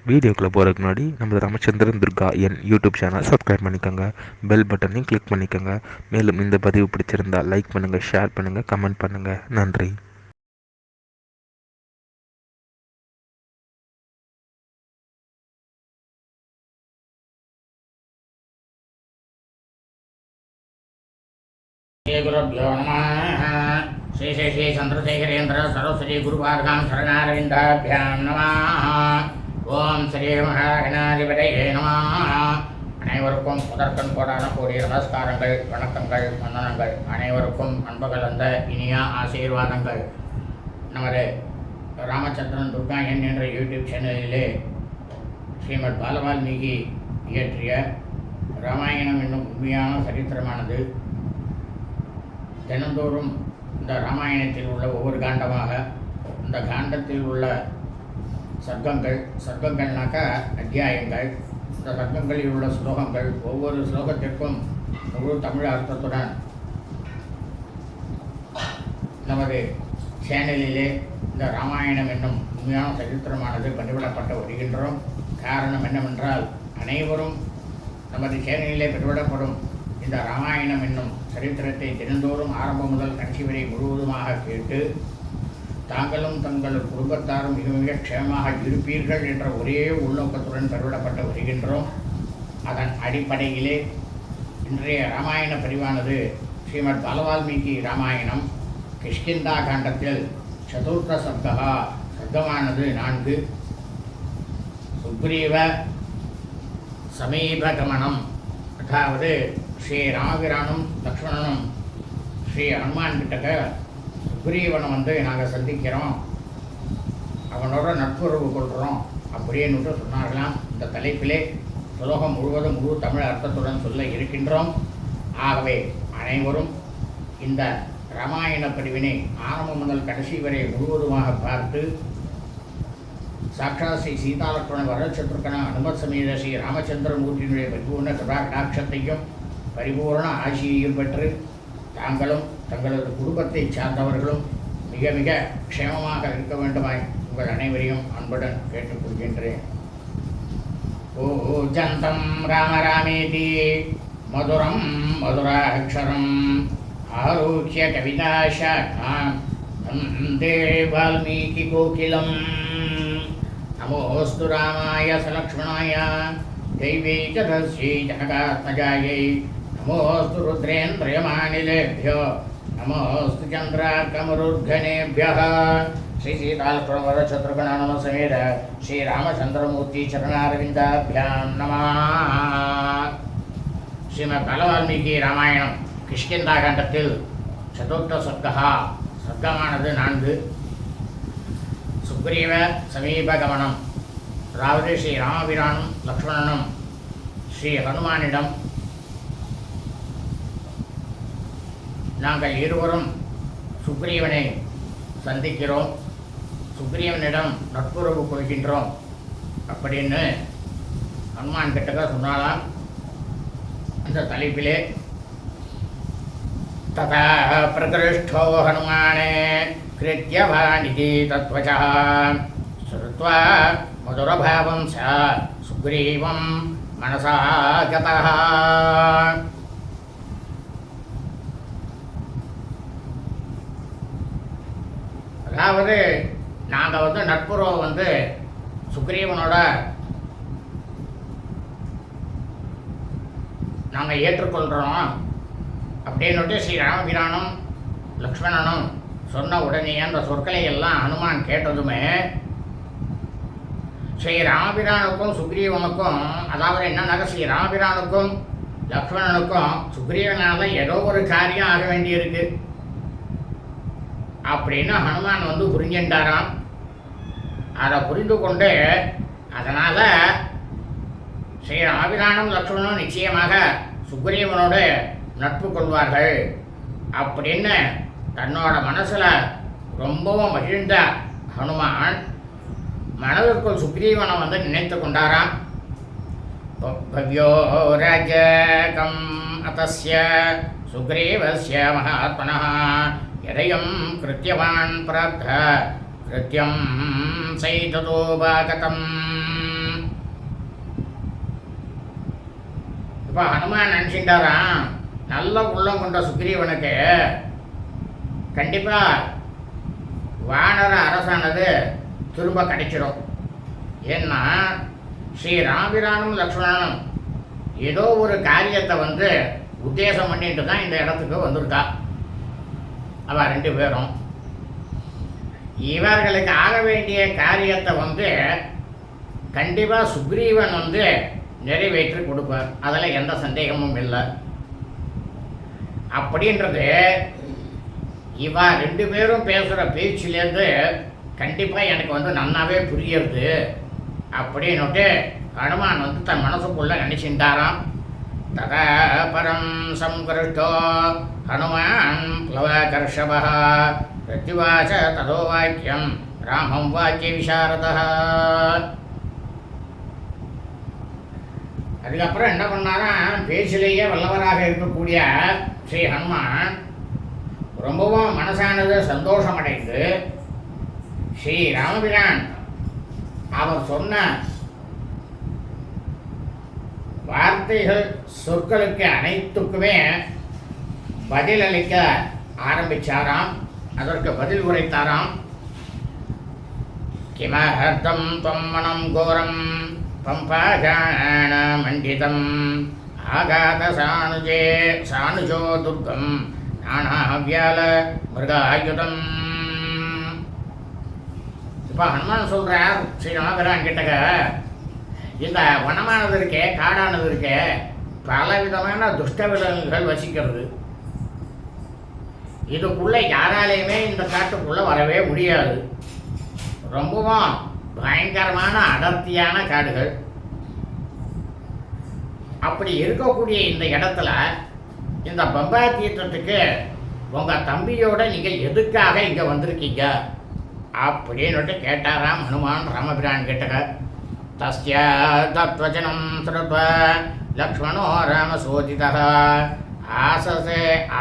வீடியோக்குள்ளே போகிறதுக்கு முன்னாடி நம்ம ராமச்சந்திரன் துர்கா என் யூடியூப் சேனல் சப்ஸ்கிரைப் பண்ணிக்கோங்க, பெல் பட்டனையும் கிளிக் பண்ணிக்கோங்க. மேலும் இந்த பதிவு பிடிச்சிருந்தால் லைக் பண்ணுங்கள், ஷேர் பண்ணுங்கள், கமெண்ட் பண்ணுங்கள். நன்றி. गुरुभ्यो नमः। श्री श्री श्री चंद्रशेखरेन्द्र सरस्वती गुरुपादकां शरणारविन्दाभ्यां नमः। ஓம் ஸ்ரீ மகாகணாதிபதியே நமः. அனைவருக்கும் முதற்கண் கோடான கோடிய நமஸ்காரங்கள், வணக்கங்கள், வந்தனங்கள். அனைவருக்கும் அன்பு கலந்த இனிய ஆசீர்வாதங்கள். நமது ராமச்சந்திரன் துர்கா என் என்ற யூடியூப் சேனலிலே ஸ்ரீமத் பாலவால்மீகி இயற்றிய ராமாயணம் என்னும் உண்மையான சரித்திரமானது தினந்தோறும் இந்த ராமாயணத்தில் உள்ள ஒவ்வொரு காண்டமாக, இந்த காண்டத்தில் உள்ள சர்க்கங்கள்னாக்கா அத்தியாயங்கள், இந்த சர்க்கங்களில் உள்ள ஸ்லோகங்கள், ஒவ்வொரு ஸ்லோகத்திற்கும் முழு தமிழ் அர்த்தத்துடன் நமது சேனலிலே இந்த ராமாயணம் என்னும் உண்மையான சரித்திரமானது பதிவிடப்பட்டு வருகின்றோம். காரணம் என்னவென்றால், அனைவரும் நமது சேனலிலே பதிவிடப்படும் இந்த ராமாயணம் என்னும் சரித்திரத்தை தினந்தோறும் ஆரம்பம் முதல் கடைசி வரை முழுவதுமாக கேட்டு தாங்களும் தங்கள் குடும்பத்தாரும் மிக மிக க்ஷேமமாக இருப்பீர்கள் என்ற ஒரே உள்நோக்கத்துடன் பதிவிடப்பட்டு வருகின்றோம். அதன் அடிப்படையிலே இன்றைய ராமாயண பதிவானது ஸ்ரீமத் பாலவால்மீகி ராமாயணம் கிஷ்கிந்தா காண்டத்தில் சதுர்த்த சப்தகா, சப்தமானது 4. சுக்ரீவ சமீபகமனம், அதாவது ஸ்ரீ ராமபிரானும் லக்ஷ்மணனும் ஸ்ரீ ஹனுமான் கிட்டக்க சுக்ரீவனை நாங்கள் சந்திக்கிறோம், அவனோட நட்புறவு கொள்கிறோம் அப்படின்னுட்டு சொன்னார்களாம். இந்த தலைப்பிலே சுலோகம் முழுவதும் முழு தமிழ் அர்த்தத்துடன் சொல்ல இருக்கின்றோம். ஆகவே அனைவரும் இந்த ராமாயண பதிவினை ஆரம்பம் முதல் கடைசி வரை முழுவதுமாக பார்த்து சாட்சாத் ஸ்ரீ சீதாலக்ஷ்மண வரசத்ருக்கன அனுமத் சமேத ஸ்ரீ ராமச்சந்திரமூர்த்தியினுடைய பரிபூர்ண கிருபாகடாட்சத்தையும் பரிபூர்ண ஆசியையும் பெற்று தாங்களும் தங்களது குடும்பத்தை சார்ந்தவர்களும் மிக மிக க்ஷேமமாக இருக்க வேண்டுமாய் உங்கள் அனைவரையும் அன்புடன் கேட்டுக்கொள்கின்றேன். பூஜந்தம் ராம ராமேதி மதுரம் மதுராட்சரம் ஆரோக்கிய கவிதாசாகாம் வந்தே வால்மீகி கோகிலம். நமோஸ்து ராமாய சலக்ஷ்மணாய दैवे च तस्यै जनकात्मजायै नमोऽस्तु रुद्रेन्द्रयमानिलेभ्यो नमोऽस्तु चन्द्रार्कमरुद्गणेभ्यः. श्री सीतालक्ष्मणवरशत्रुघ्नसमेत श्रीरामचन्द्रमूर्ति चरणारविन्दाभ्यां नमः. श्रीमद् बालवाल्मीकि रामायणம் கிஷ்கிந்தா காண்டத்தில் சதுர்த்த சர்க்கா, சர்க்கமானது 4. சுக்ரீவ சமீபகமனம், அதாவது ஸ்ரீ ராமபிரானும் லக்ஷ்மணனும் ஸ்ரீ ஹனுமானிடம் நாங்கள் இருவரும் சுக்ரீவனை சந்திக்கிறோம், சுக்ரீவனிடம் நட்புறவு கொள்கின்றோம் அப்படின்னு ஹனுமான் கிட்டக்க சொன்னாலாம். அந்த தலைப்பிலே ததா பிரகிருஷ்டோ ஹனுமானே கிருத்யவானிதி தத்வசः ஸ்ருத்வா மதுரபாவம் ச சுக்ரீவம் மனசா கதः. அதாவது நாங்கள் நட்புறவை சுக்ரீவனோட நாங்கள் ஏற்றுக்கொள்கிறோம் அப்படின்னுட்டு ஸ்ரீ ராமபிரானும் லக்ஷ்மணனும் சொன்ன உடனே அந்த சொற்களை எல்லாம் ஹனுமான் கேட்டதுமே ஸ்ரீ ராமபிரானுக்கும் சுக்ரீவனுக்கும், அதாவது என்னன்னாக்க ஸ்ரீ ராமபிரானுக்கும் லக்ஷ்மணனுக்கும் சுக்ரீவனால ஏதோ ஒரு காரியம் ஆக வேண்டியிருக்கு அப்படின்னு ஹனுமான் புரிஞ்சுட்டாராம். அதை புரிந்து கொண்டு அதனால் ஸ்ரீ ராமபிரானும் லக்ஷ்மணனும் நிச்சயமாக சுக்ரீவனோடு நட்பு கொள்வார்கள் அப்படின்னு தன்னோட மனசில் ரொம்பவும் மகிழ்ந்த ஹனுமான் மனதிற்குள் சுக்ரீவனை நினைத்து கொண்டாராம். பவ்யோ ராஜகம் அத்தஸ்ய சுக்ரீவஸ்ய மகாத்மனः யதயம் கிருத்யவான் பிராப்த கிருத்யம் சைததோபாகதம். இப்போ ஹனுமான் நினச்சிட்டாராம், நல்ல உள்ளம் கொண்ட சுக்ரீவனுக்கு கண்டிப்பாக வானர அரசானது திரும்ப கிடைச்சிடும். ஏன்னா ஸ்ரீராமிரானும் லக்ஷ்மணனும் ஏதோ ஒரு காரியத்தை உத்தேசம் பண்ணிட்டு தான் இந்த இடத்துக்கு வந்திருக்கா. அவ 2 பேரும் இவர்களுக்கு ஆக வேண்டிய காரியத்தை கண்டிப்பாக சுக்ரீவன் நிறைவேற்றி கொடுப்பார். அதில் எந்த சந்தேகமும் இல்லை. அப்படின்றது இவ 2 பேரும் பேசுகிற பேச்சிலேருந்து கண்டிப்பாக எனக்கு நன்னாவே புரியுறது அப்படின்னுட்டு ஹனுமான் தன் மனசுக்குள்ளே நினச்சிட்டாராம். ததா பரம் சம்கிருஷ்டோ ஹனுமான் ப்ளவகர்ஷபः பிரத்யுவாச ததோ வாக்கியம் ராமம் வாக்கிய விசாரதः. அதுக்கப்புறம் என்ன பண்ணாராம், பேச்சிலேயே வல்லவராக இருக்கக்கூடிய ஸ்ரீ ஹனுமான் ரொம்பவும் மனசானது சந்தோஷமடைந்து ஸ்ரீ ராமபிரான் அவர் சொன்ன வார்த்தைகள் சொற்களுக்கு அனைத்துக்குமே பதிலளிக்க ஆரம்பித்தாராம். அதற்கு பதில் உரைத்தாராம். கிமஹர்த்தம் त्वं மனம் கோரம் பம்பாஜான மண்டிதம் ஆகாத சானுஜோ துர்கம் நானாவியால மிருகாயுதம். இப்போ ஹனுமான் சொல்கிறார் ஸ்ரீ ராமபிரான் கிட்டக்க, இந்த வனமானது இருக்கே, காடானது இருக்கே, பலவிதமான துஷ்ட விலங்குகள் வசிக்கிறது. இதுக்குள்ளே யாராலையுமே இந்த காட்டுக்குள்ளே வரவே முடியாது. ரொம்பவும் பயங்கரமான அடர்த்தியான காடுகள். அப்படி இருக்கக்கூடிய இந்த இடத்துல இந்த பம்பா தீர்த்தத்துக்கு உங்கள் தம்பியோட நீங்கள் எதுக்காக இங்கே வந்திருக்கீங்க அப்படின்னுட்டு கேட்டாராம் ஹனுமான் ராமபிரான் கிட்டக்க. தஸ்ய தத்வச்சனம் ஸ்ருத்வா லக்ஷ்மணோ ராமசோதிதः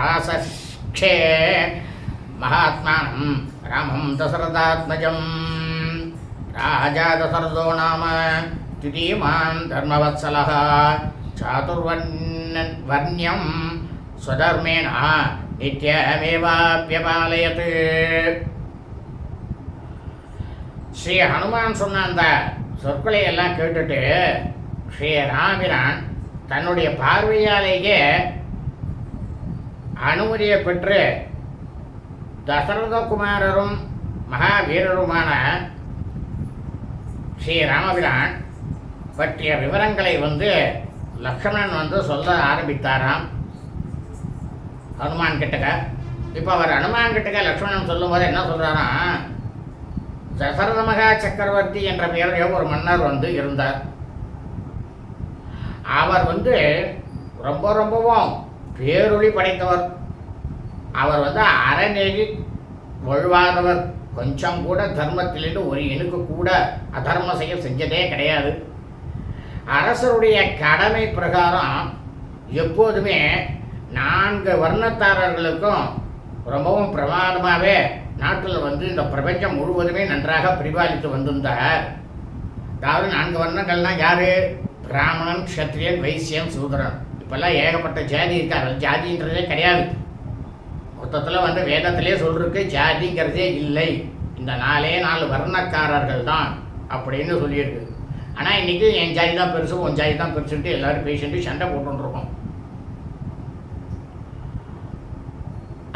ஆசஸ்கே மகாத்மானம் ராமம் தசரதாத்மஜம். ராஜா தசரதோ நாம திதீமான் தர்மவத்சலः சாதுர்வர்ண்யம் ஸ்வதர்மேண நித்யமேவாப்யபாலயத். ஸ்ரீ ஹனுமான் சொன்ன அந்த சொற்களை எல்லாம் கேட்டுட்டு ஸ்ரீ ராமபிரான் தன்னுடைய பார்வையாலேயே அனுமதியை பெற்று தசரதகுமாரரும் மகாவீரருமான ஸ்ரீ ராமபிரான் பற்றிய விவரங்களை லக்ஷ்மணன் சொல்ல ஆரம்பித்தாராம் ஹனுமான் கிட்டக்க. இப்போ அவர் ஹனுமான் கிட்டக்க லக்ஷ்மணன் சொல்லும்போது என்ன சொல்கிறாராம், தசரத மகா சக்கரவர்த்தி என்ற பெயரில் ஒரு மன்னர் இருந்தார். அவர் ரொம்ப ரொம்பவும் பேரொளி படைத்தவர். அவர் அறநெறி வழுவாதவர். கொஞ்சம் கூட தர்மத்திலிருந்து ஒரு இணுக்கு கூட அதர்ம செஞ்சதே கிடையாது. அரசருடைய கடமை பிரகாரம் எப்போதுமே 4 வர்ணத்தாரர்களுக்கும் ரொம்பவும் பிரமாதமாகவே நாட்டில் இந்த பிரபஞ்சம் முழுவதுமே நன்றாக பரிபாலித்து வந்திருந்தார். அதாவது 4 வர்ணங்கள்லாம் யார்? பிராமணன், க்ஷத்ரியன், வைசியன், சூத்ரன். இப்போல்லாம் ஏகப்பட்ட ஜாதி இருக்கார். ஜாதின்றதே கிடையாது. மொத்தத்தில் வேதத்திலே சொல்லிருக்கு, ஜாதிங்கிறதே இல்லை. இந்த 4 வர்ணக்காரர்கள் தான் அப்படின்னு சொல்லியிருக்கு. ஆனால் இன்றைக்கி என் ஜாதி தான் பெருசு, உன் ஜாதி தான் பெருசுன்ட்டு எல்லோரும் பேசிட்டு சண்டை போட்டுருக்கோம்.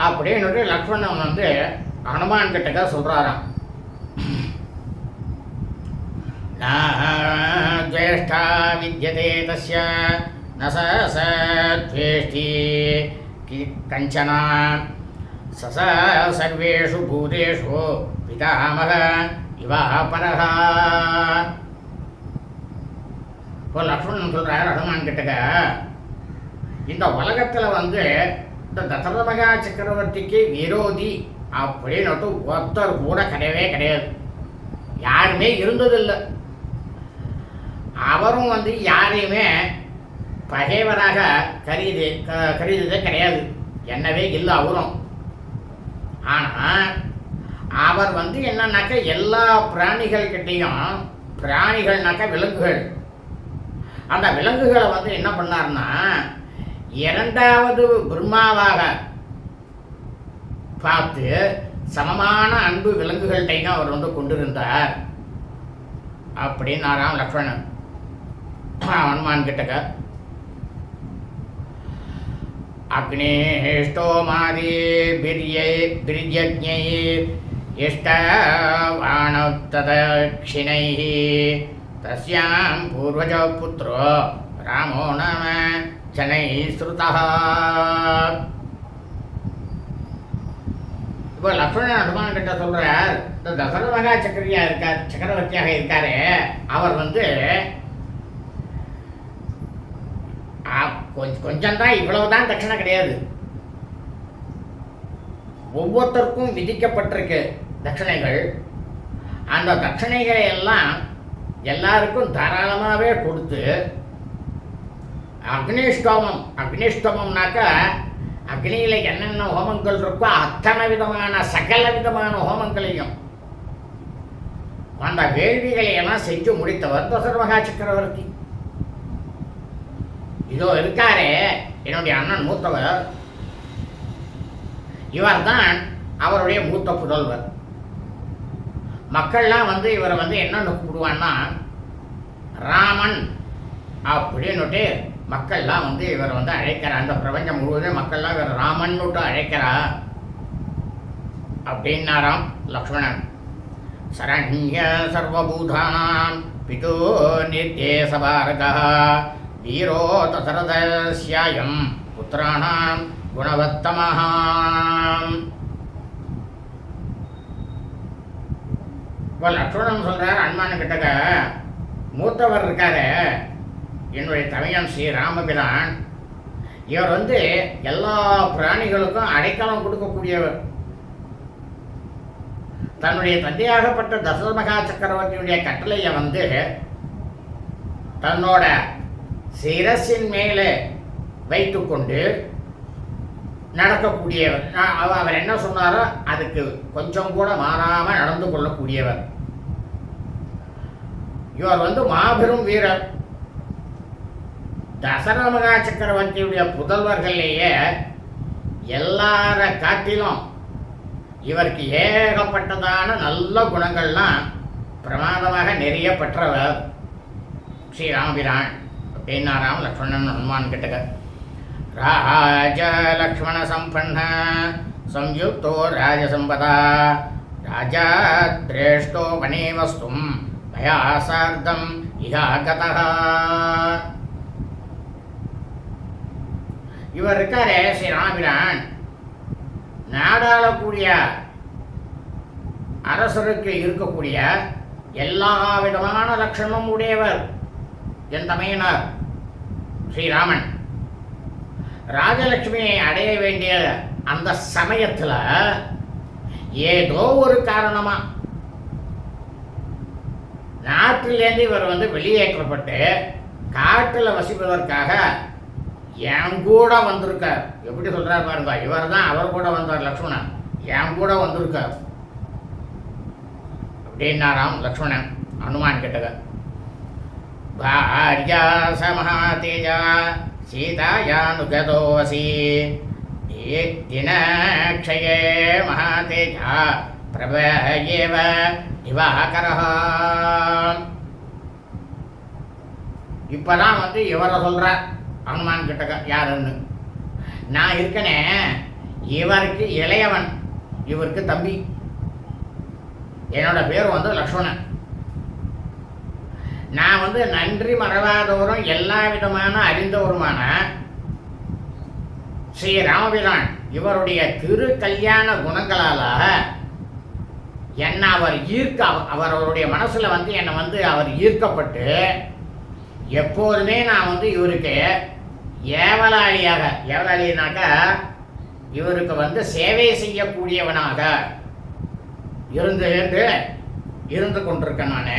அப்படின்னு லக்ஷ்மணன் ஹனுமான் கிட்டக்க சொல்கிறாராம், ஜேஷ்டா வித்யதே தஸ்ய ந சத்வேஷ்டி கஞ்சனா சச சர்வேஷு பூதேஷு பிதாமக இவா பரஹா. இப்போ லக்ஷ்மணன் சொல்கிறார் ஹனுமான் கிட்டக்க, இந்த உலகத்தில் இந்த தசரத மகா சக்கரவர்த்திக்கு விரோதி அப்படின்னு ஒருத்தர் கூட கிடையவே கிடையாது. யாருமே இருந்ததில்லை. அவரும் யாரையுமே பகைவராக கருதியதே கிடையாது. என்னவே இல்லை அவரும். ஆனால் அவர் என்னன்னாக்க எல்லா பிராணிகள்கிட்டையும், பிராணிகள்னாக்க விலங்குகள், அந்த விலங்குகளை வந்து என்ன பண்ணார்னா இரண்டாவது பிரம்மாவாக பார்த்து சமமான அன்பு விலங்குகள்கிட்டையும் அவர் வந்து கொண்டிருந்தார் அப்படின்னாராம் லக்ஷ்மணன் ஹனுமான் கிட்டக்க. அக்னேஷ்டோமாதி பிரியஜ்ஞை இஷ்டவாணததக்ஷிணை தஸ்யாம் பூர்வஜ புத்ரோ ராமோ நாம ஜனை ஸ்ருதः. இப்போ லக்ஷ்மணன் ஹனுமான் கிட்ட சொல்றார், இந்த தசரத மகா சக்கரவர்த்தியாக இருக்காரு, அவர் வந்து கொஞ்சம் தான், இவ்வளவுதான் தட்சணை கிடையாது, ஒவ்வொருத்தருக்கும் விதிக்கப்பட்டிருக்கு தட்சணைகள். அந்த தட்சணைகளை எல்லாம் எல்லாருக்கும் தாராளமாகவே கொடுத்து அக்னிஷ்டோமம்னாக்கா அக்னியில் என்னென்ன ஹோமங்கள் இருக்கோ அத்தனை விதமான சகல விதமான ஹோமங்களையும் அந்த வேள்விகளை எல்லாம் செஞ்சு முடித்தவர் தசரத மகா சக்கரவர்த்தி. இதோ இருக்காரே என்னுடைய அண்ணன் மூத்தவர், இவர் தான் அவருடைய மூத்த புதல்வர். மக்கள்லாம் வந்து இவரை வந்து என்னன்னு கூப்பிடுவான்னா ராமன் அப்படின்னுட்டு மக்கள்லாம் வந்து இவரை வந்து அழைக்கிறா. அந்த பிரபஞ்சம் முழுவதும் மக்கள்லாம் இவர் ராமன்னுட்டு அழைக்கிறா அப்படின்னாராம் லக்ஷ்மணன். சரண்ய சர்வபூதானாம் பிதோ நித்யே சபாரகः வீரோ தசரதஸ்யாயம் புத்திராணாம் குணவத்தமः. இப்போ லக்ஷ்மணன் சொல்றார் அனுமான் கிட்டக்க, மூத்தவர் இருக்காரு என்னுடைய தமையன் ஸ்ரீ ராமபிரான், இவர் வந்து எல்லா பிராணிகளுக்கும் அடைக்கலம் கொடுக்கக்கூடியவர். தன்னுடைய தந்தையாகப்பட்ட தசரத மகா சக்கரவர்த்தியுடைய கட்டளையை வந்து தன்னோட சிரசின் மேலே வைத்துக்கொண்டு நடக்கக்கூடியவர். அவர் என்ன சொன்னாரோ அதுக்கு கொஞ்சம் கூட மாறாமல் நடந்து கொள்ளக்கூடியவர். இவர் வந்து மாபெரும் வீரர். தசரத மகா சக்கரவர்த்தியுடைய புதல்வர்களையே எல்லார காட்டிலும் இவருக்கு ஏகப்பட்டதான நல்ல குணங்கள்லாம் பிரமாதமாக நிறைய பெற்றவர் ஸ்ரீராமபிரான் அப்படின்னாராம் லக்ஷ்மணன் ஹனுமான் கிட்டக்க. ராஜ லக்ஷ்மண சம்பன்ன சம்யுக்தோ ராஜசம்பதா ராஜா திரேஷ்டோ வனே வஸ்தும் மயா சார்த்தம் இஹாகதः. இவர் இருக்காரே ஸ்ரீராமபிரான், நாடாளக்கூடிய அரசருக்கு இருக்கக்கூடிய எல்லா விதமான லட்சணமும் உடையவர் என் தமையனார் ஸ்ரீராமன். ராஜலட்சுமியை அடைய வேண்டிய அந்த சமயத்தில் ஏதோ ஒரு காரணமா நாட்டிலேருந்து இவர் வந்து வெளியேற்றப்பட்டு காட்டில் வசிப்பதற்காக என் கூட வந்திருக்கார். எப்படி சொல்றார் பாருங்க, இவர் தான் அவர் கூட வந்தார் லக்ஷ்மணன், என் கூட வந்திருக்கார் அப்படின்னாராம் லக்ஷ்மணன் ஹனுமான் கிட்டக. பாரியா சமஹாதேஜா சீதாயானுகதோசி தினக்ஷயே மகாதேஜா பிரபயேவ திவாகரः. இப்பதான் வந்து இவரை சொல்றார் ஹனுமான் கிட்டக்க யாருன்னு. நான் இருக்கனே இவருக்கு இளையவன், இவருக்கு தம்பி. என்னோட பேர் வந்து லக்ஷ்மணன். நான் வந்து நன்றி மறவாதவரும் எல்லா விதமான அறிந்தவருமான ஸ்ரீ ராமபிரான் இவருடைய திரு கல்யாண குணங்களால் என்னை அவர் அவருடைய மனசுல வந்து என்னை வந்து அவர் ஈர்க்கப்பட்டு எப்போதுமே நான் வந்து இவருக்கு ஏவலாளினாக்கா இவருக்கு வந்து சேவை செய்யக்கூடியவனாக இருந்து கொண்டிருக்கேன் நான்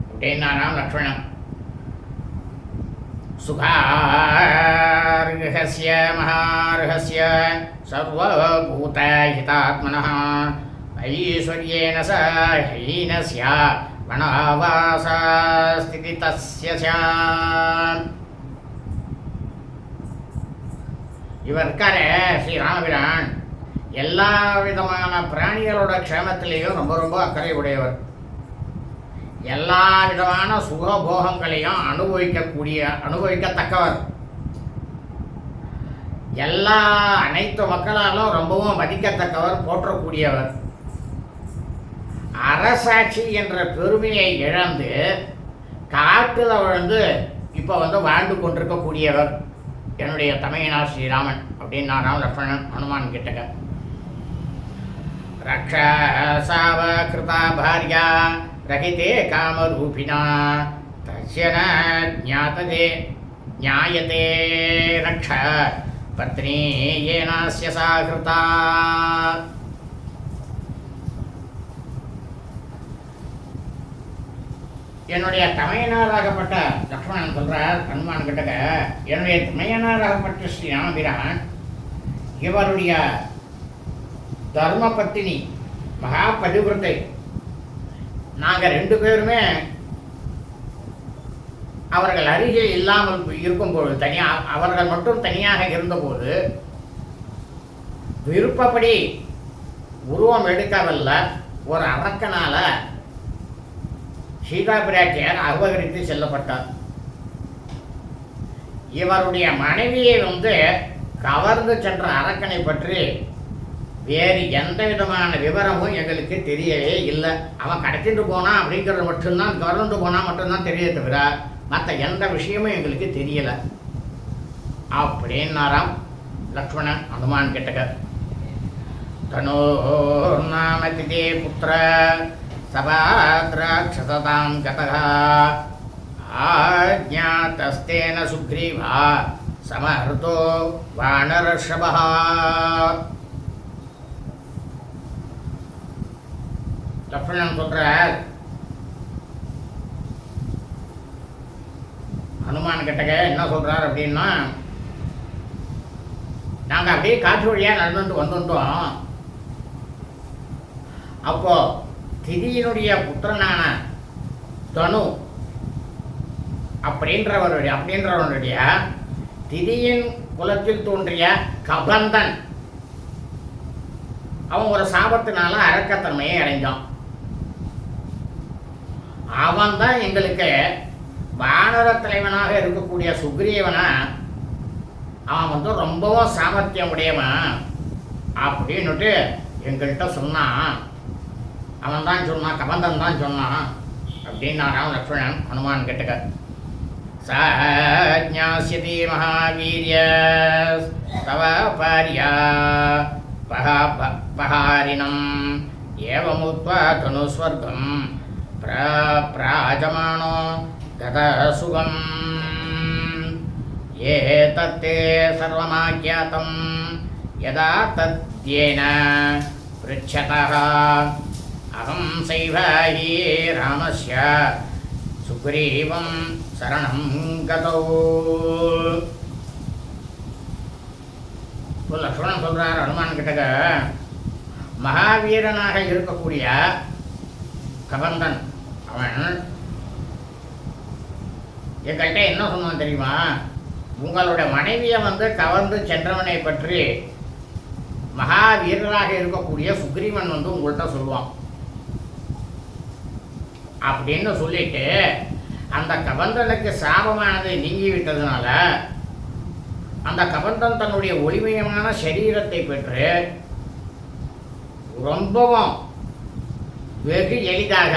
அப்படின்னாராம் லக்ஷ்மணன். சுகார்ஹஸ்ய மகார்ஹஸ்ய சர்வபூத ஹிதாத்மனः ஐஸ்வர்யேன ச ஹீனஸ்ய வனவாசாஸ்திதி தஸ்ய ஸ்யாம். இவர் இருக்காரே ஸ்ரீராமபிரான் எல்லா விதமான பிராணிகளோட க்ஷேமத்திலேயும் ரொம்ப ரொம்ப அக்கறை உடையவர். எல்லா விதமான சுகபோகங்களையும் அனுபவிக்கத்தக்கவர். எல்லா அனைத்து மக்களாலும் ரொம்பவும் மதிக்கத்தக்கவர், போற்றக்கூடியவர். அரசாட்சி என்ற பெருமையை இழந்து காட்டில் விழுந்து இப்போ வாழ்ந்து கொண்டிருக்கக்கூடியவர் என்னுடைய தமையனார் ஸ்ரீராமன் அப்படின்னாராம் லக்ஷ்மணன் ஹனுமான் கிட்டக்க. ரக்ஷசாவ கிருதா பாரியா ரகிதே காமரூபிணா தஸ்ய ந ஞாயதே ரக்ஷ பத்னி ஏனாஸ்ய சா கிருதா. என்னுடைய தமையனாராகப்பட்ட லக்ஷ்மணன் சொல்றார் ஹனுமான் கிட்டக்க, என்னுடைய தமையனாராகப்பட்ட ஸ்ரீ ராமபிரான் இவருடைய தர்ம பத்தினி மகா பதிவிரத்தை. நாங்கள் 2 பேருமே அவர்கள் அருகில் இல்லாமல் இருக்கும்போது, அவர்கள் மட்டும் தனியாக இருந்தபோது விருப்பப்படி உருவம் எடுக்கவல்ல ஒரு அரக்கனால சீதா பிராட்டியார் அபகரித்து செல்லப்பட்டார். இவருடைய மனைவியை கவர்ந்து சென்ற அரக்கனை பற்றி வேறு எந்த விதமான விவரமும் எங்களுக்கு தெரியவே இல்லை. அவன் கடத்திட்டு போனான் அப்படிங்கிறது மட்டும்தான், கவர்ந்து போனால் மட்டும்தான் தெரிய தவிர மற்ற எந்த விஷயமும் எங்களுக்கு தெரியலை அப்படின்னாராம் லக்ஷ்மணன் ஹனுமான் கிட்டக்க. தனோ நாமதிதே புத்திர சபாத்ராட்சதாம் கதா ஆஜ்ஞாதஸ்தேன சுக்ரீவா சமஹர்தோ வானரஷபா. லக்ஷ்மணன் சொல்றார் ஹனுமான் கிட்டக்க என்ன சொல்றார் அப்படின்னா, நாங்கள் அப்படியே காற்று வழியாக நடந்துட்டு வந்துட்டோம். அப்போ திதியினுடைய புத்திரனான தனு அப்படின்றவனுடைய திதியின் குலத்தில் தோன்றிய கபந்தன் அவன் ஒரு சாபத்தினால அரக்கத்தன்மையை அடைஞ்சான். அவன் தான் எங்களுக்கு வானர தலைவனாக இருக்கக்கூடிய சுக்ரீவனா அவன் ரொம்பவும் சாமர்த்தியம் உடையவன் அப்படின்னுட்டு எங்கள்கிட்ட சொன்னான். அவன் தான் சொன்னான், கபந்தன் தான் சொன்னான் அப்படின்னாராம் லக்ஷ்மணன் ஹனுமான் கிட்டக்க. சாஜ்ஞாஸ்யதி மகாவீரிய தவ பாரியா பஹாரினம் ஏவமுத்வா தனுஸ்வர்கம் பிராஜமானோ கதசுகம் ஏதத்தே சர்வமாக்யாதம் யதா தத்யேன ப்ருச்சதः அகம் சைவ ஹி ராமஸ்ய சுக்ரீவம் சரணம் கதோ. லக்ஷ்மணன் சொல்றார் ஹனுமான் கிட்டக்க, மகாவீரனாக இருக்கக்கூடிய கபந்தன் அவன் எங்கள்கிட்ட என்ன சொன்னான் தெரியுமா, உங்களோட மனைவியை கவர்ந்து சென்றவனை பற்றி மகாவீரராக இருக்கக்கூடிய சுக்ரீவன் உங்கள்கிட்ட சொல்லுவான் அப்படின்னு சொல்லிட்டு, அந்த கபந்தனுக்கு சாபமானது நீங்கி விட்டதுனால அந்த கபந்தன் தன்னுடைய ஒளிமயமான சரீரத்தை பெற்று ரொம்பவும் வெகு எளிதாக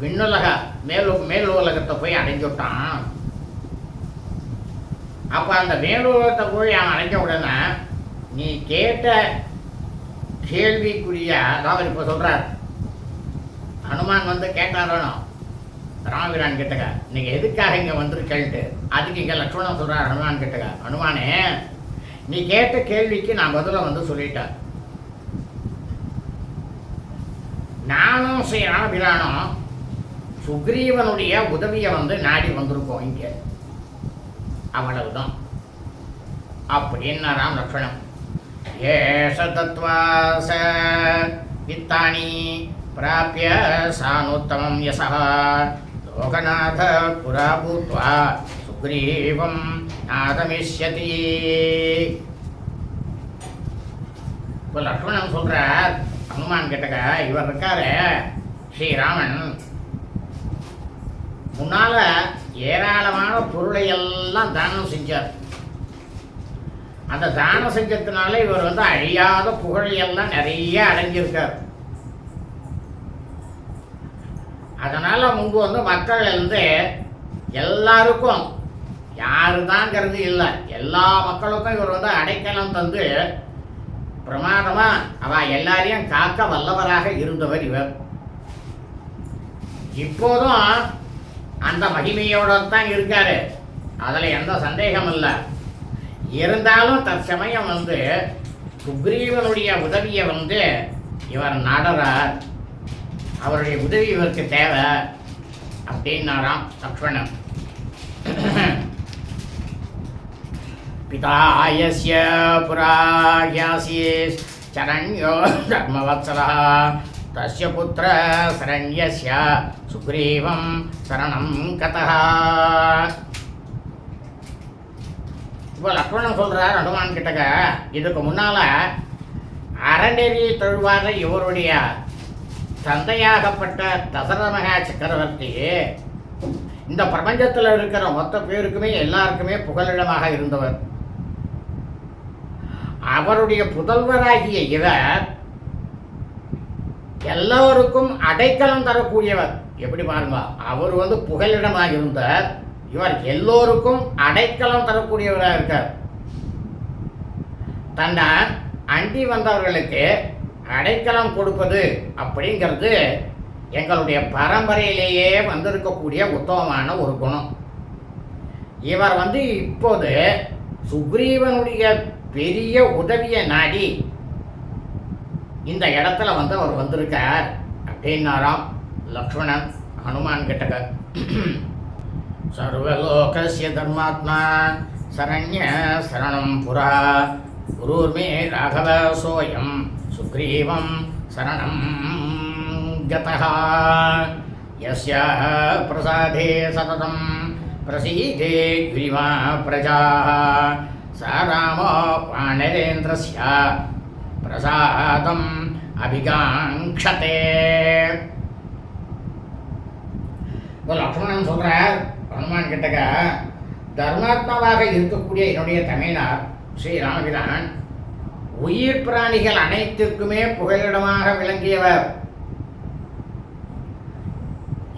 விண்ணுலக மேல் உலகத்தை போய் அடைஞ்சுட்டான். அப்போ அந்த மேலுலகத்தை போய் அவன் அடைஞ்ச உடனே நீ கேட்ட கேள்விக்குரிய, அதாவது இப்போ சொல்கிறார் ஹனுமான் கேட்டாரோ ராமபிரான் கிட்டக்க, நீங்கள் எதுக்காக இங்கே வந்துருக்கேன்ட்டு. அதுக்கு இங்கே லக்ஷ்மணன் சொல்கிறார் ஹனுமான் கிட்டக்க, ஹனுமானே நீ கேட்ட கேள்விக்கு நான் பதில சொல்லிட்டேன். நானும் ஸ்ரீ ராமபிரானும் சுக்ரீவனுடைய உதவியை நாடி வந்திருக்கோம் இங்கே, அவ்வளவுதான் அப்படின்னாராம் லக்ஷ்மணன். ஏஷ தத்வாச வித்தானி प्राप्य सानुत्तमं यशः लोकनाथ पुरा भूत्वा सुग्रीवं नादमिष्यति. இப்போ லக்ஷ்மணன் சொல்கிறார் ஹனுமான் கிட்டக்க, இவர் இருக்காரு ஸ்ரீராமன், முன்னால் ஏராளமான பொருளை எல்லாம் தானம் செஞ்சார். அந்த தானம் செஞ்சதுனால இவர் அழியாத புகழையெல்லாம் நிறைய அடைஞ்சிருக்கார். அதனால் முன்பு மக்கள் எல்லாருக்கும் யாரு தாங்கிறது இல்லை, எல்லா மக்களுக்கும் இவர் அடைக்கலம் தந்து பிரமாதமாக அவள் எல்லாரையும் காக்க வல்லவராக இருந்தவர் இவர். இப்போதும் அந்த மகிமையோட தான் இருக்காரு, அதில் எந்த சந்தேகம் இல்லை. இருந்தாலும் தற்சமயம் சுக்ரீவனுடைய உதவியை இவர் நாடுறார். அவருடைய உதவி இவருக்கு தேவை அப்படின்னாராம் லக்ஷ்மணன். பிதாயஸ்ய புராயாசீஸ் சரண்யோ தர்மவத்சலः தஸ்ய புத்திர சரண்யஸ்ய சுக்ரீவம் சரணம் கதः. இப்போ லக்ஷ்மணன் சொல்கிறார் ஹனுமான் கிட்டக்க, இதுக்கு முன்னால் அறநெறி தொழுவாத இவருடைய தந்தையாகப்பட்ட தசரத மகா சக்கரவர்த்தி இந்த பிரபஞ்சத்தில் இருக்கிற மொத்த பேருக்குமே எல்லாருக்குமே புகலிடமாக இருந்தவர். அவருடைய புதல்வராகிய இவர் எல்லோருக்கும் அடைக்கலம் தரக்கூடியவர். எப்படி பாருங்க, அவர் புகலிடமாக இருந்தார், இவர் எல்லோருக்கும் அடைக்கலம் தரக்கூடியவராக இருக்கார். தன்னை அண்டி வந்தவர்களுக்கு அடைக்கலம் கொடுப்பது அப்படிங்கிறது எங்களுடைய பரம்பரையிலேயே வந்திருக்கக்கூடிய உத்தமமான ஒரு குணம். இவர் இப்போது சுக்ரீவனுடைய பெரிய உதவியை நாடி இந்த இடத்துல அவர் வந்திருக்கார் அப்படின்னாராம் லக்ஷ்மணன் ஹனுமான் கிட்டக்க. சர்வலோகஸ்ய தர்மாத்மா சரண்ய சரணம் புரா குருர்மே ராகவ சோயம் சுக்ரீவம் சரணம் கதः. யஸ்ய பிரசாதே சததம் பிரசீதே கிரிமா பிரஜாः ச ராமோ வானரேந்திரஸ்ய பிரசாதம் அபிகாங்க்ஷதே. இப்போ லக்ஷ்மணன் சொல்கிறார் ஹனுமான் கிட்டக்க, தர்மாத்மாவாக இருக்கக்கூடிய என்னுடைய தமையனார் ஸ்ரீராமபிரான் உயிர் பிராணிகள் அனைத்திற்குமே புகலிடமாக விளங்கியவர்.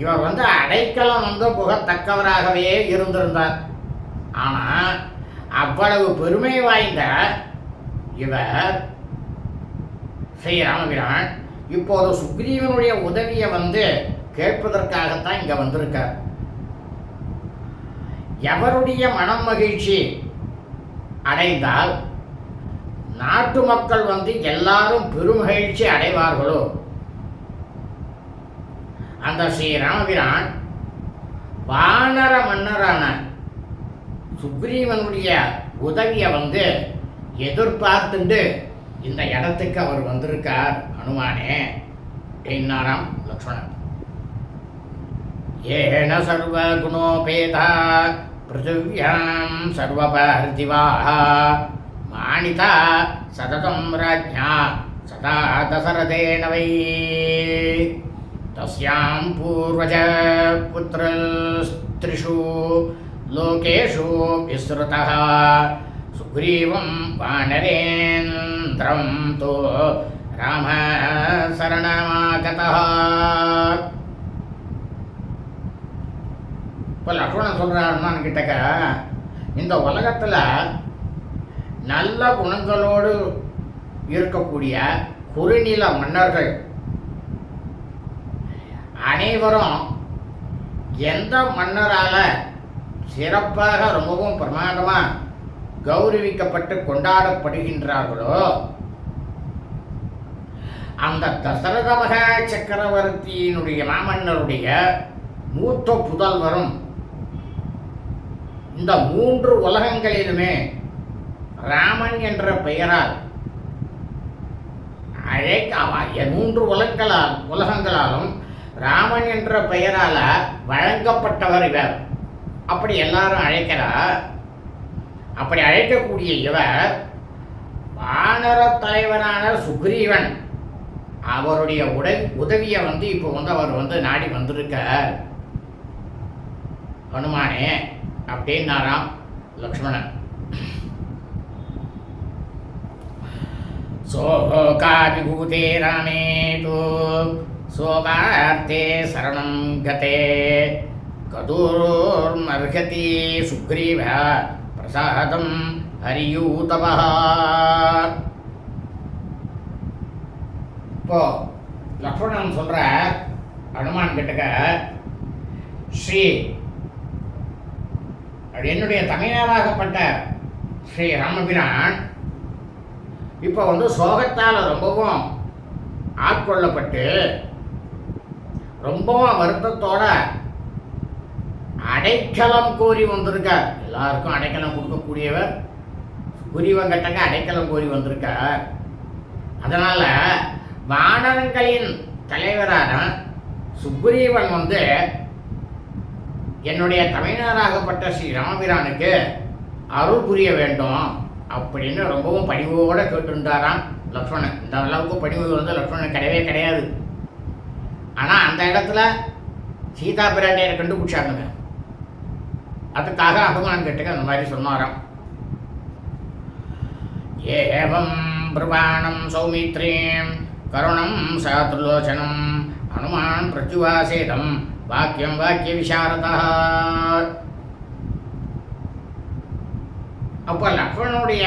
இவர் அடைக்கலம் புகத்தக்கவராகவே இருந்திருந்தார். ஆனால் அவ்வளவு பெருமை வாய்ந்த இவர் ஸ்ரீராமபிரான் இப்போது சுக்ரீவனுடைய உதவியை கேட்பதற்காகத்தான் இங்கே வந்திருக்கார். எவருடைய மனம் மகிழ்ச்சி அடைந்தால் நாட்டு மக்கள் எல்லாரும் பெருமகிழ்ச்சி அடைவார்களோ அந்த ஸ்ரீராமபிரான் வானர மன்னரான சுக்ரீவனுடைய உதவியை எதிர்பார்த்துண்டு இந்த இடத்துக்கு அவர் வந்திருக்கார் ஹனுமானே அப்படின்னாராம் லக்ஷ்மணன். ஏன சர்வ குணோபேதா பிருத்திவ்யாம் சர்வபார்த்திவாः மானிதா சததம் ராஜ்ஞா சதா தசரதேன வை தஸ்யாம் பூர்வஜ புத்ரஸ்திரிஷு லோகேஷு விஸ்ருதः சுக்ரீவம் வானரேந்திரம் தோ ராம சரணமாகதः. இப்போ லக்ஷ்மணன் சொல்கிறார் ஹனுமான் கிட்டக்க, இந்த உலகத்தில் நல்ல குணங்களோடு இருக்கக்கூடிய குறுநில மன்னர்கள் அனைவரும் எந்த மன்னரால் சிறப்பாக ரொம்பவும் பிரமாதமாக கௌரவிக்கப்பட்டு கொண்டாடப்படுகின்றார்களோ அந்த தசரத மகா சக்கரவர்த்தியினுடைய மாமன்னருடைய மூத்த புதல்வரும் இந்த 3 உலகங்களிலுமே ராமன் என்ற பெயரால் மூன்று உலகங்களாலும் ராமன் என்ற பெயரால வழங்கப்பட்டவர் இவர். அப்படி எல்லாரும் அழைக்கிறார். அப்படி அழைக்கக்கூடிய இவர் வானர தலைவரான சுக்ரீவன் அவருடைய உதவியை இப்போ அவர் நாடி வந்திருக்க ஹனுமானே அப்படின்னாராம் லக்ஷ்மணன். சோகாபிபூதே ராமே தூ சோகார்த்தே சரணம் கதே கதூர்மர்ஹதி சுக்ரீவ பிரசாதம் ஹரியூதவா. இப்போ லக்ஷ்மணன் சொல்ற ஹனுமான் கிட்டக்க, ஸ்ரீ என்னுடைய தமையனாகப்பட்ட ஸ்ரீ ராமபிரான் இப்போ சோகத்தால் ரொம்பவும் ஆட்கொள்ளப்பட்டு ரொம்பவும் வருத்தத்தோட அடைக்கலம் கோரி வந்திருக்கார். எல்லாருக்கும் அடைக்கலம் கொடுக்கக்கூடியவர் சுக்ரீவன் கிட்டக்க அடைக்கலம் கோரி வந்திருக்கார். அதனால வானரங்களின் தலைவரான சுக்ரீவன் என்னுடைய தமையனாராகப்பட்ட ஸ்ரீ ராமபிரானுக்கு அருள் புரிய வேண்டும் அப்படின்னு ரொம்பவும் பணிவோடு கேட்டுருந்தாராம் லக்ஷ்மணன். இந்த அளவுக்கு பணிவு லக்ஷ்மணன் கிடையவே கிடையாது. ஆனால் அந்த இடத்துல சீதா பிராட்டியை கண்டுபிடிச்சாங்க. அதுக்காக ஹனுமான் கிட்டக்க அந்த மாதிரி சொன்னாராம். ஏவம் பிரபாணம் சௌமித்ரீம் கருணம் சாத்ருலோச்சனம் ஹனுமான் பிரத்யுவாசேதம் வாக்கியம் வாக்கிய விசாரதா. அப்போ லக்ஷ்மணனுடைய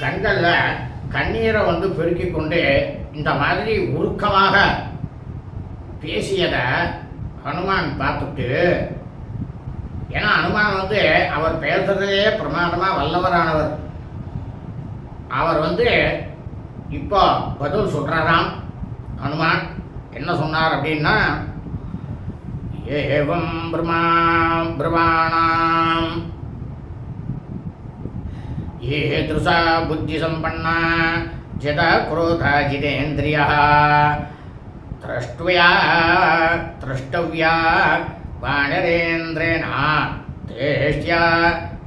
கண்களில் கண்ணீரை பெருக்கி கொண்டு இந்த மாதிரி உருக்கமாக பேசியதை ஹனுமான் பார்த்துட்டு, ஏன்னா ஹனுமான் அவர் பேசுறதுலேயே பிரமாதமாக வல்லவரானவர். அவர் இப்போ பதில் சொல்கிறாராம். ஹனுமான் என்ன சொன்னார் அப்படின்னா, ஏவம் பிரமாணாம் ஏதுஷா புத்தி சம்பன்னா ஜத குரோதா ஜிதேந்திரியா திரஷ்டவ்யா வானரேந்திரேண தேஷ்யா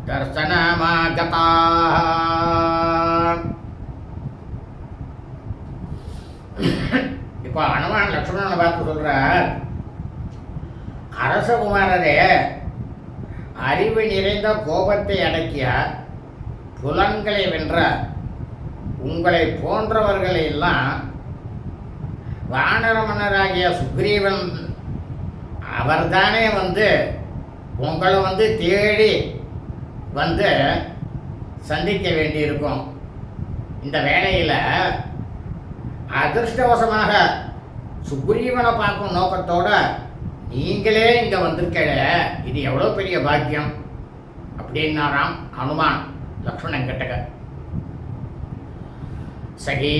தர்சனமாகதா. இப்போ ஹனுமான் லக்ஷ்மணனை பார்த்து சொல்றார், அரசகுமாரரே, அறிவு நிறைந்த கோபத்தை அடக்கிய புலன்களை வென்ற உங்களை போன்றவர்களை எல்லாம் வானர மன்னராகிய சுக்ரீவன் அவர்தானே உங்களை தேடி சந்திக்க வேண்டியிருக்கும். இந்த வேளையில் அதிர்ஷ்டவசமாக சுக்ரீவனை பார்க்கும் நோக்கத்தோட நீங்களே இங்கே வந்திருக்கல, இது எவ்வளோ பெரிய பாக்கியம் அப்படின்னாராம் ஹனுமான் லக்ஷ்மணன் கிட்டக்க. சகி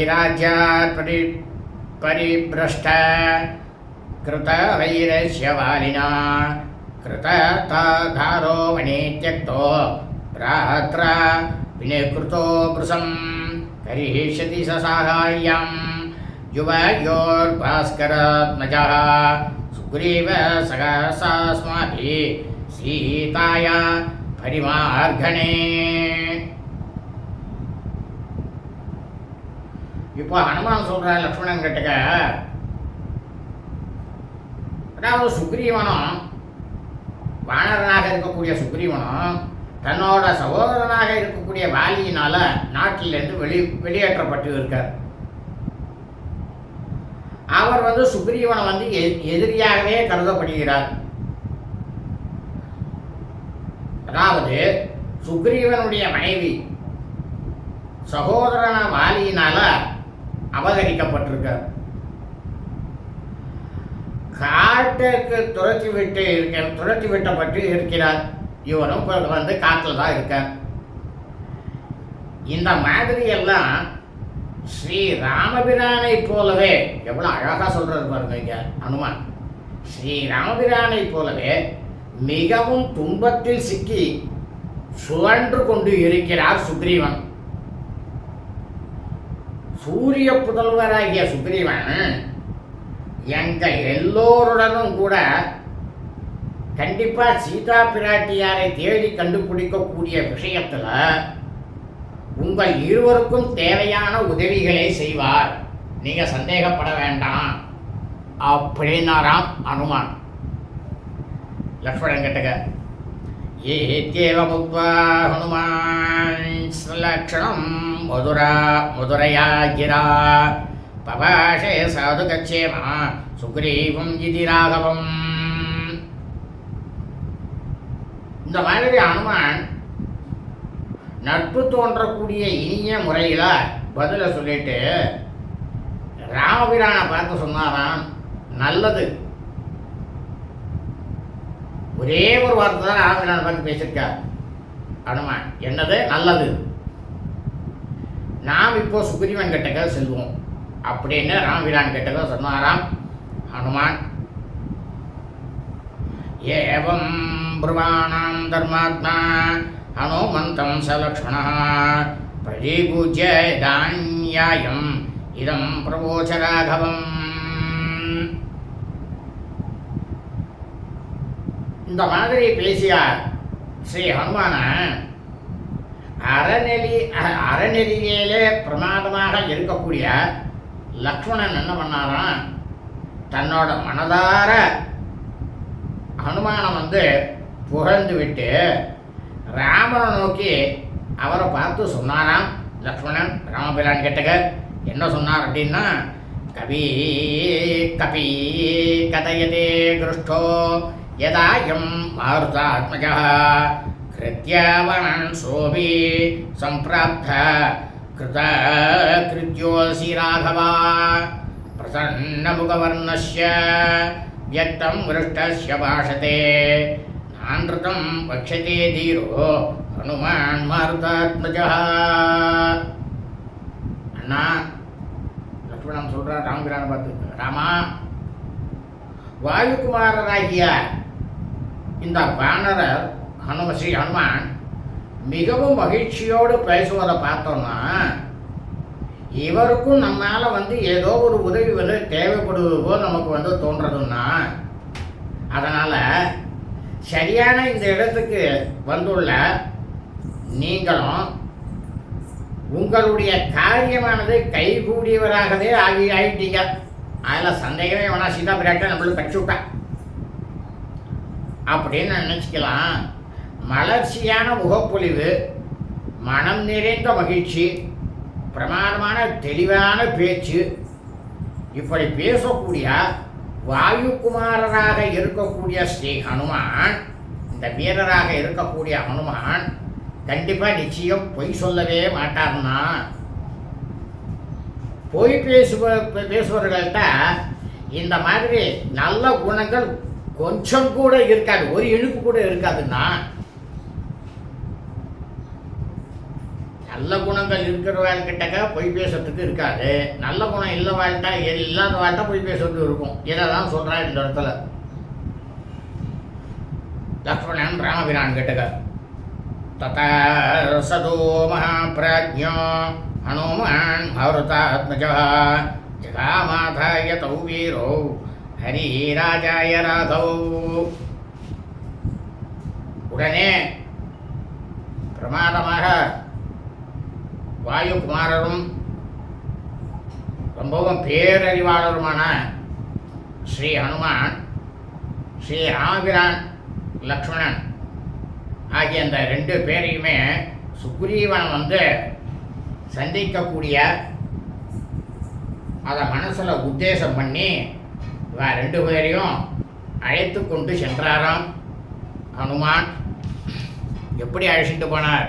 ராஜ்யாத் பரிபிரஷ்ட கிருத வைரஸ்யவாலினா கிருதாரோ வனே த்யக்தோ பிராத்ர விநிகிருதோ புருஷம் கரிஷ்யதி சசாகாயம் யுவயோர்பாஸ்கராத்மஜः சுக்ரீவ சகசாஸ்மாபி சீதாயா பரிமார்கணே. இப்போ ஹனுமான் சொல்ற லக்ஷ்மணன் கிட்டக்க, அதாவது சுக்ரீவனும் வானரனாக இருக்கக்கூடிய சுக்ரீவனும் தன்னோட சகோதரனாக இருக்கக்கூடிய வாலியினால நாட்டிலிருந்து வெளியேற்றப்பட்டு இருக்கார். அவர் சுக்ரீவனை எதிரியாகவே கருதப்படுகிறார். அதாவது சுக்ரீவனுடைய மனைவி சகோதரன வாலியினால அபகரிக்கப்பட்டிருக்கார். காட்டுக்கு துரத்தி விட்டப்பட்டு இருக்கிறார். இவரும் காட்டில் தான் இருக்கார். இந்த மாதிரி எல்லாம் ஸ்ரீ ராமபிரானை போலவே, எவ்வளோ அழகாக சொல்றது பாருங்க இங்க ஹனுமான், ஸ்ரீ ராமபிரானை போலவே மிகவும் துன்பத்தில் சிக்கி சுழன்று கொண்டு இருக்கிறார் சுக்ரீவன். சூரிய புதல்வராகிய சுக்ரீவன் எங்க எல்லோருடனும் கூட கண்டிப்பா சீதா பிராட்டியாரை தேடி கண்டுபிடிக்கக்கூடிய விஷயத்துல உங்கள் இருவருக்கும் தேவையான உதவிகளை செய்வார், நீங்க சந்தேகப்பட வேண்டாம் அப்படின்னாராம் அனுமான். லக்ஷ்மணன் கேட்டக ஏத்யேவ முக்த்வா ஹனுமான் ஸ்வலக்ஷணம் மதுரையா கிரா பபாஷே சாது கச்சேமா சுக்ரீவம் இதி ராகவம். இந்த மாதிரி அனுமான் நட்பு தோன்றக்கூடிய இனிய முறையில் பதிலை சொல்லிட்டு ராமபிரானை பார்த்து சொன்னாராம், நல்லது. ஒரே ஒரு வார்த்தை தான் ராமபிரானை பார்த்து பேசியிருக்கார் அனுமான், என்னது நல்லது, நாம் இப்போ சுக்ரீவன் கிட்டக்க செல்வோம் அப்படின்னு ராமபிரான் கிட்டக்க சொன்னாராம் ஹனுமான். ஏவம் ப்ருவாணாம் தர்மாத்மா ஹனுமந்தம் சலக்ஷ்மண பிரதிபூஜ்ய தான்யாயம் இதம் பிரபோச்ச ராகவம். இந்த மாதிரி பேசியார் ஸ்ரீ ஹனுமான அறநெறியிலே பிரமாதமாக இருக்கக்கூடிய லக்ஷ்மணன் என்ன பண்ணாராம், தன்னோட மனதார ஹனுமானை புகழ்ந்து விட்டு ராமனை நோக்கி அவரை பார்த்து சொன்னாராம் லக்ஷ்மணன். ராமபிரான் கேட்டக என்ன சொன்னார் அப்படின்னா, கவி கபி கதயதே கிருஷ்டோ யதாயம் மாருதாத்மஜா கிருத்யவன் சோபி சம்பிராப்த கிருத கிருத்யோசி ராகவா பிரசன்னமுகவர்ணஸ்ய வியக்தம் விருஷ்டஸ்ய பாஷதே நான்ருதம் வக்ஷதே தீரோ ஹனுமான் மாருதாத்மஜா. அண்ணா லக்ஷ்மணன் சொல்கிறார் ராமபிரானை பார்த்து, ராமா, வாயுகுமாரராகிய இந்த வானரர் ஸ்ரீ ஹனுமான் மிகவும் மகிழ்ச்சியோடு பேசுவதை பார்த்தோம்னா இவருக்கும் நம்மால் ஏதோ ஒரு உதவி தேவைப்படுவது போல் நமக்கு தோன்றதுன்னா, அதனால் சரியான இந்த இடத்துக்கு வந்துள்ள நீங்களும் உங்களுடைய காரியமானது கைகூடியவராகவே ஆகிட்டீங்க. அதில் சந்தேகமே வேணா, சீதா பிராட்டை நம்மளுக்கு கட்சி விட்டா அப்படின்னு நினச்சிக்கலாம். மலர்ச்சியான முகப்பொழிவு, மனம் நிறைந்த மகிழ்ச்சி, பிரமாதமான தெளிவான பேச்சு, இப்படி பேசக்கூடிய வாயுகுமாரராக இருக்கக்கூடிய ஸ்ரீ ஹனுமான், இந்த வீரராக இருக்கக்கூடிய ஹனுமான் கண்டிப்பாக நிச்சயம் பொய் சொல்லவே மாட்டார்னா. பொய் பேசுபவர்கள்ட்ட இந்த மாதிரி நல்ல குணங்கள் கொஞ்சம் கூட இருக்காது, ஒரு இழுப்பு கூட இருக்காதுன்னா. நல்ல குணங்கள் இருக்கிறவாழ்கிட்டக்க பொய் பேசுறதுக்கு இருக்காது, நல்ல குணம் இல்லை வாழ்ட்டா இல்லாத வாழ்ட்டா பொய் பேசுறதுக்கு இருக்கும். இதை தான் சொல்கிறார் இந்த இடத்துல லக்ஷ்மணன் ராமபிரான் கிட்டக்க. ததா சதோ மகாபிராஜ்ஞோ ஹனுமான் மாருதாத்மஜா ஜகாமாதாய தௌ வீரோ ஹரிராஜாய ராகவோ. உடனே பிரமாதமாக வாயுகுமாரரும் ரொம்பவும் பேரறிவாளருமான ஸ்ரீ ஹனுமான், ஸ்ரீ ராமபிரான், லக்ஷ்மணன் ஆகிய அந்த ரெண்டு பேரையுமே சுக்ரீவன் சந்திக்கக்கூடிய அதை மனசில் உத்தேசம் பண்ணி ரெண்டு பேரையும் அழைத்து கொண்டு சென்றாராம் ஹனுமான். எப்படி அழைச்சிட்டு போனார்?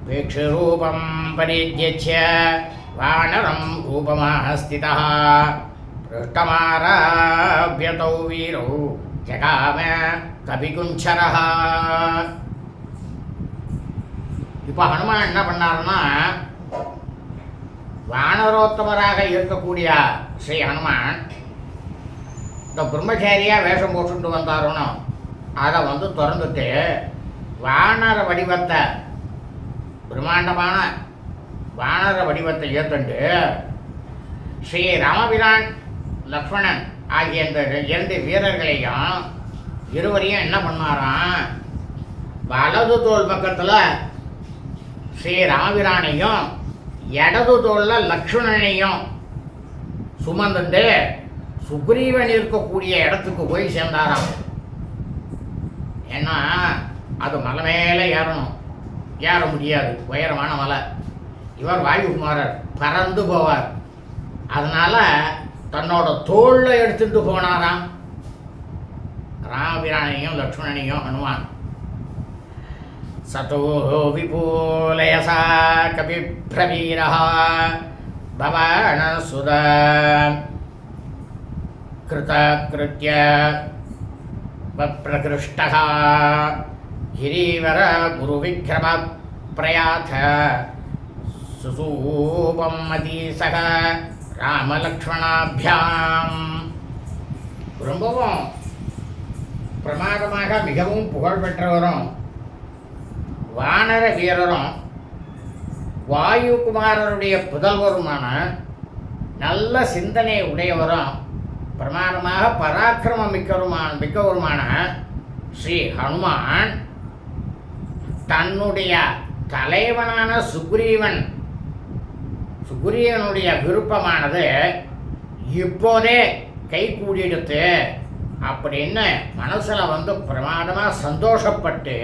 வேக்ஷரூபம் பரித்யஜ்ய வானரம் ரூபமாக ஸ்திதः பிருஷ்டமாராப்யதௌ வீரௌ ஜகாம கபிகுஞ்சரः. இப்போ ஹனுமான் என்ன பண்ணாருன்னா, வானரோத்தமராக இருக்கக்கூடிய ஸ்ரீ ஹனுமான் இந்த பிரம்மச்சாரியாக வேஷம் போட்டுட்டு வந்தாரோனோ அதை திறந்துட்டு வானர வடிவத்தை பிரம்மாண்டமான வானர வடிவத்தை ஏற்றுண்டு ஸ்ரீ ராமபிரான் லக்ஷ்மணன் ஆகிய இந்த 2 வீரர்களையும் இருவரையும் என்ன பண்ணாராம், வலது தோள் பக்கத்தில் ஸ்ரீ ராமபிரானையும் இடது தோளில் லக்ஷ்மணனையும் சுமந்துட்டு சுக்ரீவன் இருக்கக்கூடிய இடத்துக்கு போய் சேர்ந்தாராம். ஏன்னா அது மலை மேலே ஏற முடியாது, உயரமான மலை. இவர் வாயுகுமாரர், பறந்து போவார். அதனால் தன்னோட தோளில் எடுத்துட்டு போனாராம் ராமபிரானையும் லக்ஷ்மணனையும் ஹனுமான். சதோ விபூலயசா கபிப்ரவீரா பவனசுத கிருதகிருத்ய வப்ரகிருஷ்டः கிரீவர குருவிக்ரம பிரயாத சுசூபம் மதீசக ராமலக்ஷ்மணாபியாம். ரொம்பவும் பிரமாதமாக மிகவும் புகழ் பெற்றவரும் வானர வீரரும் வாயுகுமாரருடைய புதல்வருமான நல்ல சிந்தனை உடையவரும் பிரமாதமாக பராக்கிரமம் மிக்கவருமான ஸ்ரீ ஹனுமான் தன்னுடைய தலைவனான சுக்ரீவனுடைய விருப்பமானது இப்போதே கை கூடிடுத்து அப்படின்னு மனசில் பிரமாதமாக சந்தோஷப்பட்டு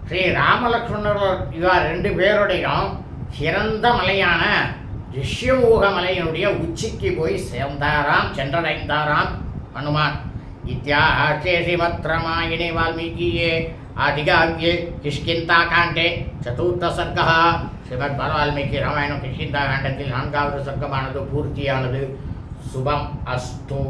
ஸ்ரீ ராமலக்ஷ்மணர் இவர் 2 பேருடையும் சிறந்த மலையான ரிஷ்யமூக மலையினுடைய உச்சிக்கு போய் சென்றடைந்தாராம் ஹனுமான். இத்தியாஹே ஸ்ரீமத் ராமாயணே வால்மீகியே ஆதிகாவ்யே கிஷ்கிந்தாகாண்டே 4th சர்க்கः. ஸ்ரீமத் வால்மீகி ராமாயணம் கிஷ்கிந்தாகாண்டத்தில் 4வது சர்க்கமானது பூர்த்தியானது. சுபம் அஸ்து.